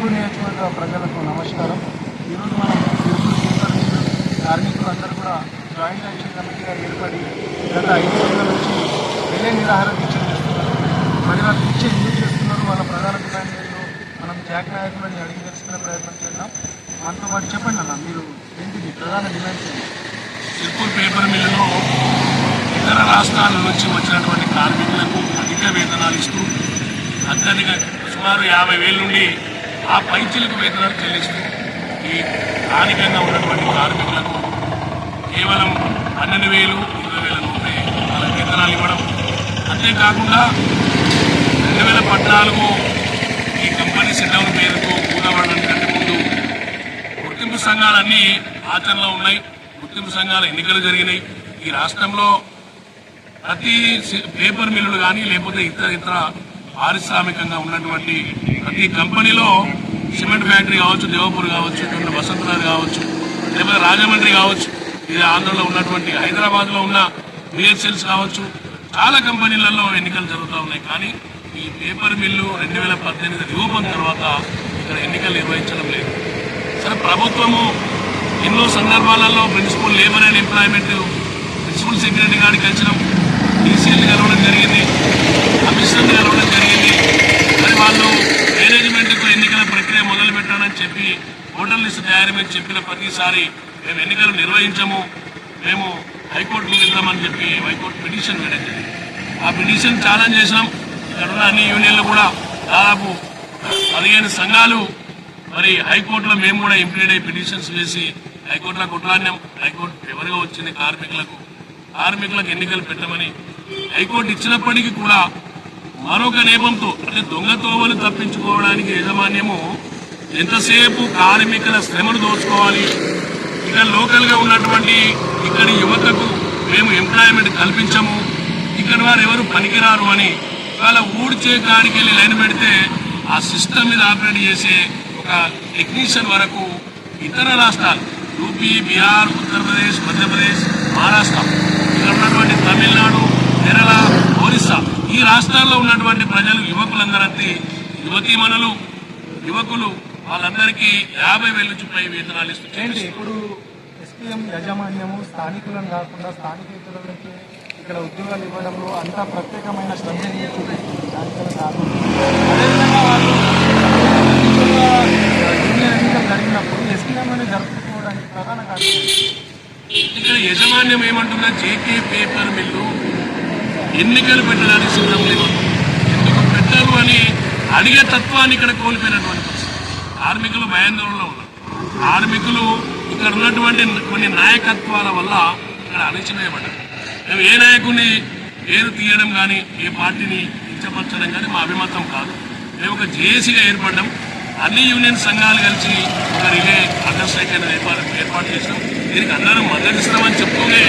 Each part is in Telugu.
సిర్పూర్ నియోజకవర్గ ప్రజలకు నమస్కారం. ఈరోజు మనం సిర్పూర్ పేపర్ మిల్లు కార్మికులందరూ కూడా జాయింట్ యాక్షన్ కమిటీగా ఏర్పడి గత 5 రోజుల నుంచి రిలే నిరాహార దీక్ష చేస్తున్నారు. మరి వాళ్ళ దీక్ష ఎందుకు చేస్తున్నారు, వాళ్ళ ప్రధాన డిమాండ్ ఏంటో మనం జాక్ నాయకులని అడిగి తెలుసుకునే ప్రయత్నం చేద్దాం. మనతో పాటు చెప్పండి అన్న, మీరు ఏంటి ప్రధాన డిమాండ్స్ ఏంటి? సిర్పూర్ పేపర్ మిల్లులో ఇతర రాష్ట్రాల నుంచి వచ్చినటువంటి కార్మికులకు అధిక వేతనాలు ఇస్తూ అత్యధిక సుమారు 50,000 నుండి ఆ పైచిలకు వేతనాలు చెల్లిస్తూ ఈ స్థానికంగా ఉన్నటువంటి కార్మికులకు కేవలం 12,000, 20,000 వాళ్ళ వేతనాలు ఇవ్వడం. అంతేకాకుండా 2014 ఈ కంపెనీ సెట్డౌన్ పేరుతో కూలబడడానికంటే ముందు గుర్తింపు సంఘాలన్నీ ఆచరణలో ఉన్నాయి. గుర్తింపు సంఘాల ఎన్నికలు జరిగినాయి. ఈ రాష్ట్రంలో ప్రతి పేపర్ మిల్లులు కానీ లేకపోతే ఇతర పారిశ్రామికంగా ఉన్నటువంటి ప్రతి కంపెనీలో సిమెంట్ ఫ్యాక్టరీ కావచ్చు, దేవపూర్ కావచ్చు, ఇటువంటి వసంతనగర్ కావచ్చు, లేకపోతే రాజమండ్రి కావచ్చు, ఇది ఆంధ్రలో ఉన్నటువంటి హైదరాబాద్లో ఉన్న బిఎస్ఎల్స్ కావచ్చు, చాలా కంపెనీలలో ఎన్నికలు జరుగుతూ ఉన్నాయి. కానీ ఈ పేపర్ మిల్లు 2018 రూపం తర్వాత ఇక్కడ ఎన్నికలు నిర్వహించడం లేదు. సరే, ప్రభుత్వము ఎన్నో సందర్భాలలో principal labour and employment principal secretary గారికి కలిసినాం, డీసీఎల్ని కలవడం జరిగింది, కమిషనర్ని కలవడం జరిగింది. మరి వాళ్ళు మేనేజ్మెంట్కు ఎన్నికల ప్రక్రియ మొదలు పెట్టాలని చెప్పి ఓటర్ లిస్టు తయారీ మీద చెప్పిన ప్రతిసారి మేము ఎన్నికలు నిర్వహించము, మేము హైకోర్టుకు వెళ్దామని చెప్పి హైకోర్టు పిటిషన్ వేయడం జరిగింది. ఆ పిటిషన్ ఛాలెంజ్ చేసినాం. ఇక్కడ ఉన్న అన్ని యూనియన్లు కూడా దాదాపు 15 సంఘాలు మరి హైకోర్టులో మేము కూడా ఇంప్లీడ్ అయ్యి పిటిషన్స్ వేసి హైకోర్టులో కొట్లాడినాం. హైకోర్టు ఎవరిగా వచ్చింది కార్మికులకు ఎన్నికలు పెట్టమని హైకోర్టు ఇచ్చినప్పటికీ కూడా మరొక నేపంతో, అంటే దొంగ తోవలు తప్పించుకోవడానికి యాజమాన్యము ఎంతసేపు కార్మికుల శ్రమను దోచుకోవాలి, ఇక్కడ లోకల్గా ఉన్నటువంటి ఇక్కడి యువతకు మేము ఎంప్లాయ్మెంట్ కల్పించము, ఇక్కడ వారు ఎవరు పనికిరారు అని ఇవాళ ఊడ్చే కాడికి వెళ్ళి లైన్ పెడితే ఆ సిస్టమ్ మీద ఆపరేట్ చేసే ఒక టెక్నీషియన్ వరకు ఇతర రాష్ట్రాలు యూపీ, బీహార్, ఉత్తరప్రదేశ్, మధ్యప్రదేశ్, మహారాష్ట్ర, ఇక్కడ ఉన్నటువంటి తమిళనాడు, కేరళ, ఒరిస్సా, ఈ రాష్ట్రాల్లో ఉన్నటువంటి ప్రజలు యువకులందరంతా యువతీమణులు, యువకులు వాళ్ళందరికీ 50,000 నుంచి పై వేతనాలు ఇస్తుంది. ఇప్పుడు ఎస్పీఎం యాజమాన్యము స్థానికులను కాకుండా స్థానికేతరులకి ఇక్కడ ఉద్యోగాలు ఇవ్వడంలో అంతా ప్రత్యేకమైన శ్రద్ధ అదేవిధంగా వాళ్ళు ఎన్నికలు జరిగినప్పుడు ఎస్పీఎం అనేది జరుపుకోవడానికి ప్రధాన కారణం ఇక్కడ యాజమాన్యం ఏమంటుందా, జేకే పేపర్ మిల్లు ఎన్నికలు పెట్టడానికి సిద్ధం లేదు, ఎందుకు పెట్టరు అని అడిగే తత్వాన్ని ఇక్కడ కోల్పోయినటువంటి పరిస్థితి. కార్మికులు భయాందోళనలో ఉన్నారు. కార్మికులు ఇక్కడ ఉన్నటువంటి కొన్ని నాయకత్వాల వల్ల ఇక్కడ అణచివేయబడ్డారు. మేము ఏ నాయకుడిని పేరు తీయడం కానీ ఏ పార్టీని ఇచ్చపరచడం కానీ మా అభిమతం కాదు. మేము ఒక జేఏసీగా ఏర్పడ్డాం. అన్ని యూనియన్ సంఘాలు కలిసి ఒక రిలే అండర్స్టాండింగ్ ఏర్పాటు చేసినాం. దీనికి అందరూ మద్దతిస్తామని చెప్తూనే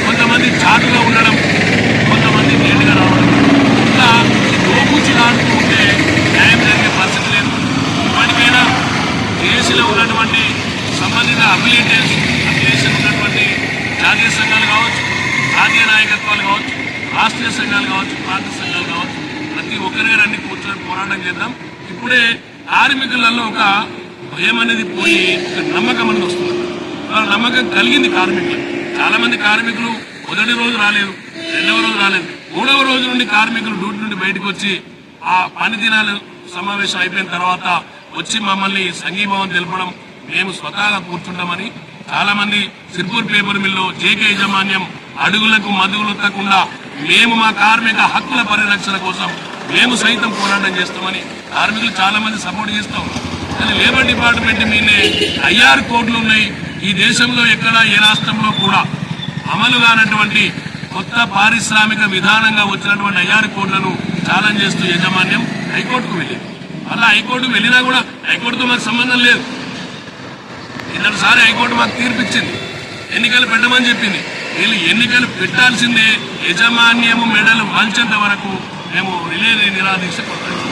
కొంతమంది చాటుగా ఉండడం, కొంతమంది నేరుగా రావడం, ఇంకా దోపుచి ఆడుతూ ఉంటే న్యాయం జరిగే పరిస్థితి లేదు. ఇప్పటికైనా జేఏసీలో ఉన్నటువంటి సంబంధిత అఫిలియేషన్ ఉన్నటువంటి జాతీయ సంఘాలు కావచ్చు, జాతీయ నాయకత్వాలు కావచ్చు, రాష్ట్రీయ సంఘాలు కావచ్చు, ప్రాంతీయ సంఘాలు కావచ్చు, ప్రతి ఒక్కరిగా రండి కూర్చొని పోరాటం చేద్దాం. ఇప్పుడే కార్మికులలో ఒక భయం అనేది పోయి ఒక నమ్మకం అనేది వస్తుంది. వాళ్ళ నమ్మకం కలిగింది కార్మికులు. చాలా మంది కార్మికులు మొదటి రోజు రాలేదు, రెండవ రోజు రాలేదు, మూడవ రోజు నుండి కార్మికులు డ్యూటీ నుండి బయటకు వచ్చి ఆ పని దినాలు సమావేశం అయిపోయిన తర్వాత వచ్చి మమ్మల్ని సంఘీభావం తెలపడం, మేము స్వతహాగా కూర్చుంటామని చాలా మంది సిర్పూర్ పేపర్ మిల్లు జేకే యాజమాన్యం అడుగులకు మదుగులెత్తకుండా మేము మా కార్మిక హక్కుల పరిరక్షణ కోసం మేము సైతం పోరాటం చేస్తామని కార్మికులు చాలా మంది సపోర్ట్ చేస్తాం. కానీ లేబర్ డిపార్ట్మెంట్ మీదే 6 కోట్లు ఉన్నాయి. ఈ దేశంలో ఎక్కడ ఏ రాష్ట్రంలో కూడా అమలు కానటువంటి కొత్త పారిశ్రామిక విధానంగా వచ్చినటువంటి 6 కోట్లను ఛాలెంజ్ చేస్తూ యాజమాన్యం హైకోర్టుకు వెళ్ళింది. అలా హైకోర్టుకు వెళ్ళినా కూడా హైకోర్టుతో మాకు సంబంధం లేదు. కిందసారి హైకోర్టు మాకు తీర్పిచ్చింది, ఎన్నికలు పెట్టమని చెప్పింది. వీళ్ళు ఎన్నికలు పెట్టాల్సిందే, యాజమాన్యము మెడలు వంచేంత వరకు మేము రిలే నిరాదీక్ష కొనసాగిస్తాం.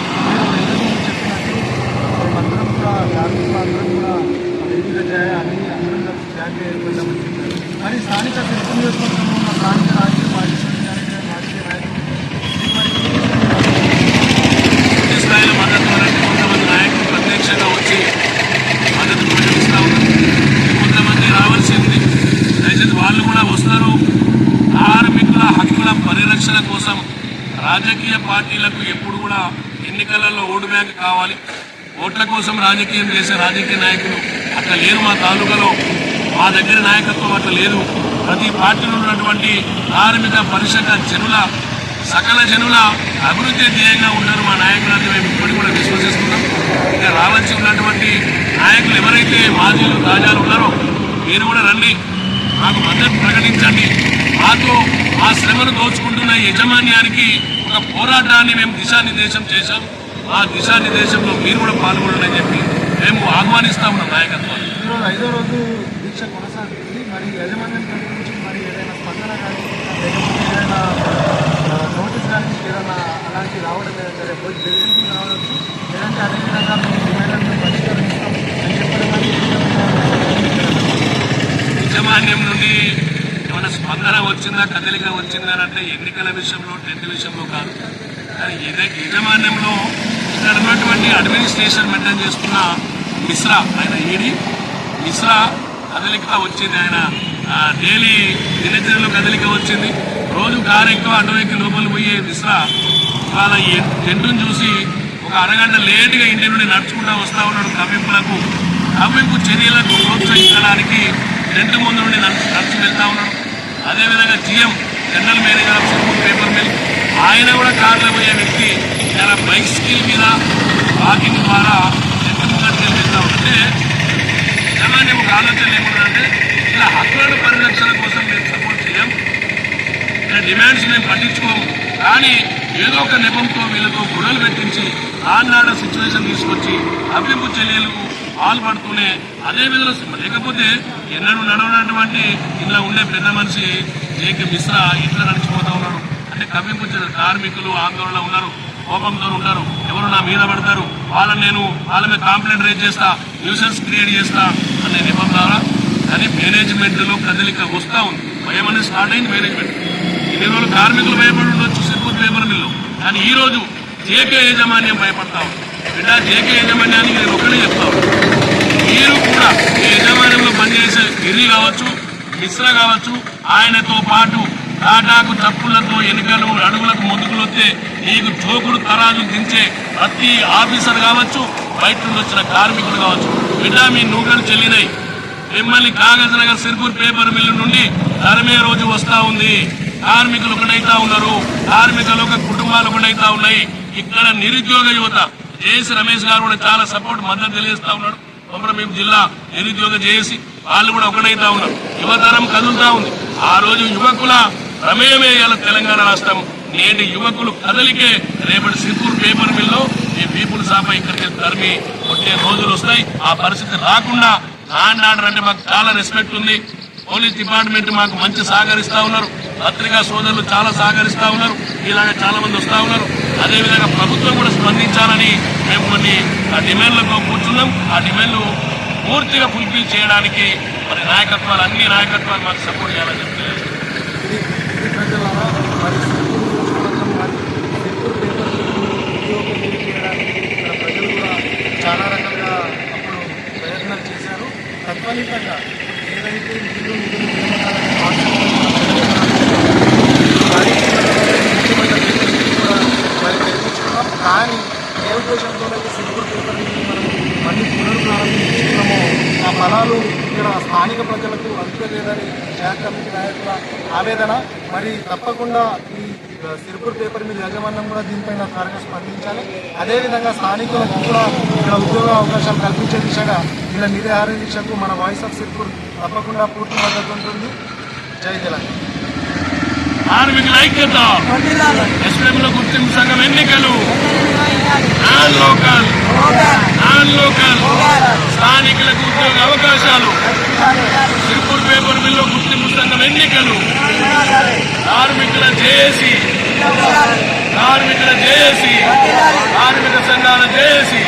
మరి స్థానిక సిర్పూర్ నియోజకవర్గంలో ఉన్న ప్రాంతీయ రాజకీయ పార్టీ స్థాయిలో మద్దతు కొంతమంది నాయకులు ప్రత్యక్షంగా వచ్చి రాజకీయ పార్టీలకు ఎప్పుడు కూడా ఎన్నికలలో ఓటు బ్యాంక్ కావాలి, ఓట్ల కోసం రాజకీయం చేసే రాజకీయ నాయకులు అట్లా లేరు. మా తాలూకాలో మా దగ్గర నాయకత్వం అట్లా లేదు. ప్రతి పార్టీలో ఉన్నటువంటి కార్మిక పరిషత్ జనుల సకల జనుల అభివృద్ధి ధ్యేయంగా ఉన్నారు మా నాయకులని మేము ఇప్పటికి కూడా విశ్వసిస్తున్నాం. ఇక రావాల్సి ఉన్నటువంటి నాయకులు ఎవరైతే మాజీలు తాజాలు ఉన్నారో మీరు కూడా రండి, మాకు మద్దతు ప్రకటించండి. మాతో మా శ్రమను దోచుకుంటున్న యజమాన్యానికి ఒక పోరాటాన్ని మేము దిశానిర్దేశం చేశాం. ఆ దిశానిర్దేశంలో మీరు కూడా పాల్గొనాలని చెప్పి మేము ఆహ్వానిస్తా ఉన్నాం నాయకత్వాన్ని. ఈరోజు 5వ రోజు దీక్ష కొనసాగుతుంది. మరి యజమాన్యం తరపు నుంచి మరి ఏదైనా స్పందన కానీ లేకపోతే ఏదైనా నోటీస్ కానీ ఏదైనా అలాంటి రావడం లేదంటే రేపు బెదిరింపు రావచ్చు, లేదంటే అదేవిధంగా మేము డిమాండ్లను పరిష్కరిస్తాం అని చెప్పడం కానీ యజమాన్యం నుండి ఏమైనా స్పందన వచ్చిందా, కదలిక వచ్చిందా అంటే ఎన్నికల విషయంలో టెంట్ విషయంలో కాదు. కానీ యజమాన్యంలో ఇక్కడ ఉన్నటువంటి అడ్మినిస్ట్రేషన్ మెయింటైన్ చేస్తున్న మిశ్రా, ఆయన ఈడీ మిశ్రా కదలిక వచ్చింది. ఆయన డైలీ దినచర్యలో కదలిక వచ్చింది. రోజు కారు ఎక్కువ అటువైపు లోపల పోయే మిశ్రా ఇవాళ ఈ టెంటును చూసి ఒక అరగంట లేటుగా ఇంటి నుండి నడుచుకుంటూ వస్తూ ఉన్నాడు. కవ్వింపు చర్యలకు ప్రోత్సహించడానికి టెంట్ ముందు నుండి నడుచు వెళ్తా ఉన్నాడు. అదేవిధంగా GM general manager of Sirpur paper mill ఆయన కూడా కారులో పోయే వ్యక్తి ఇలా బైక్ స్కిల్ మీద వాకింగ్ ద్వారా టెంట్ ముందరికి వెళ్తా ఉంటే యజమాన్యం ఒక ఆలోచన ఏముందంటే ఇలా హక్కుల పరిరక్షణ కోసం మేము సపోర్ట్ చేయం, ఇలా డిమాండ్స్ మేము పట్టించుకోము, కానీ ఏదో ఒక నెపంతో వీళ్ళతో గొడవలు పెట్టించి ఆనాడ సిచ్యువేషన్ తీసుకొచ్చి అభింపు చర్యలకు పాల్పడుతూనే అదే విధంగా లేకపోతే ఎన్నడూ నడవనటువంటి ఇలా ఉండే పెద్ద మనిషి జేకే మిశ్రా ఇట్లా నడిచిపోతూ ఉన్నాడు. అంటే కవ్వింపు కార్మికులు ఆందోళన ఉన్నారు, కోపంతో ఉంటారు, ఎవరు నా మీద పడతారు, వాళ్ళ మీద కంప్లైంట్ రేజ్ చేస్తా, న్యూసెన్స్ క్రియేట్ చేస్తా అనే నిబంధన. కానీ మేనేజ్మెంట్ లో కదలిక వస్తా ఉంది. భయం అనేది స్టార్ట్ అయింది మేనేజ్మెంట్. ఇన్ని రోజులు కార్మికులు భయపడి ఉండొచ్చు సిర్పూర్ పేపర్ మిల్లు, కానీ ఈ రోజు జేకే యాజమాన్యం భయపడతా ఉంది. బిడ్డ జేకే యాజమాన్యానికి నేను ఒకటే చెప్తా ఉన్నాను, మీరు కూడా ఈ యజమాన్యంలో పనిచేసే గిరి కావచ్చు, మిశ్రా కావచ్చు, ఆయనతో పాటు టాటాకు చప్పుళ్లతో ఎన్నికలు అడుగులకు మొద్దుకులు వస్తే నీకు చోకుడు తరాజు దించే ప్రతి ఆఫీసర్ కావచ్చు, బయట నుండి వచ్చిన కార్మికులు కావచ్చు, బిడ్డ మీ నూకలు చెల్లినాయి. మిమ్మల్ని కాగజ్ నగర్ సిర్పూర్ పేపర్ మిల్లు నుండి తరిమే రోజు వస్తా ఉంది. కార్మికులు ఒకటైతా ఉన్నారు, కార్మికులు ఒక కుటుంబాలు ఒకటైతా ఉన్నాయి. ఇక్కడ నిరుద్యోగ యువత జేఎస్ రమేష్ గారు కూడా చాలా సపోర్ట్ మద్దతు తెలియజేస్తా ఉన్నాడు. కొమరంభీం జిల్లా నిరుద్యోగ జేఏసీ వాళ్ళు కూడా ఒకటైతా ఉన్నారు. యువతరం కదులుతా ఉంది. ఆ రోజు యువకుల ప్రమేయమే ఇవాళ తెలంగాణ రాష్ట్రం. నేటి యువకులు కదలికే రేపటి సిర్పూర్ పేపర్ మిల్లో ఈ పీపుల్ సాపై ఇక్కడికి తరిమి కొట్టే రోజులు వస్తాయి. ఆ పరిస్థితి రాకుండా ల్యాండ్ ఆర్డర్ అంటే మాకు చాలా రెస్పెక్ట్ ఉంది. పోలీస్ డిపార్ట్మెంట్ మాకు మంచి సహకరిస్తా ఉన్నారు, పత్రికా సోదరులు చాలా సహకరిస్తా ఉన్నారు, ఇలాగ చాలా మంది వస్తా ఉన్నారు. అదేవిధంగా ప్రభుత్వం కూడా స్పందించాలని మేము కొన్ని డిమాండ్లతో కూర్చున్నాం. ఆ డిమాండ్లు పూర్తిగా ఫుల్ఫిల్ చేయడానికి మరి నాయకత్వాలు అన్ని నాయకత్వాలు మాకు సపోర్ట్ చేయాలని చెప్పి ప్రజలు కూడా చాలా రకాలుగా అప్పుడు ప్రయత్నాలు చేశారు. తత్ఫలితంగా ఏదైతే నిధులు కానీ ఏ ఉద్దేశంతో అయితే సిర్పూర్ పేపర్ మనం మళ్ళీ పునరుప్రారంభించుకున్నామో ఆ ఫలాలు ఇక్కడ స్థానిక ప్రజలకు అందుకోలేదని శాఖ కమిటీ నాయకుల ఆవేదన. మరి తప్పకుండా ఈ సిర్పూర్ పేపర్ మీద యాజమాన్యం కూడా దీనిపైన త్వరగా స్పందించాలి. అదేవిధంగా స్థానికులకు కూడా ఇక్కడ ఉద్యోగ అవకాశాలు కల్పించే దిశగా ఇలా నిరాహార దీక్షకు మన వాయిస్ ఆఫ్ సిర్పూర్ తప్పకుండా పూర్తి మద్దతు ఉంటుంది. జై తెలంగాణ. కార్మికుల ఐక్యత, ఎస్ఎంలో గుర్తింపు సంఘం ఎన్నికలు, నాన్ లోకల్ స్థానికులకు ఉద్యోగ అవకాశాలు, సిర్పూర్ పేపర్ మిల్లో గుర్తింపు సంఘం ఎన్నికలు, కార్మికుల జేఏసీ, కార్మిక సంఘాల జేఏసీ.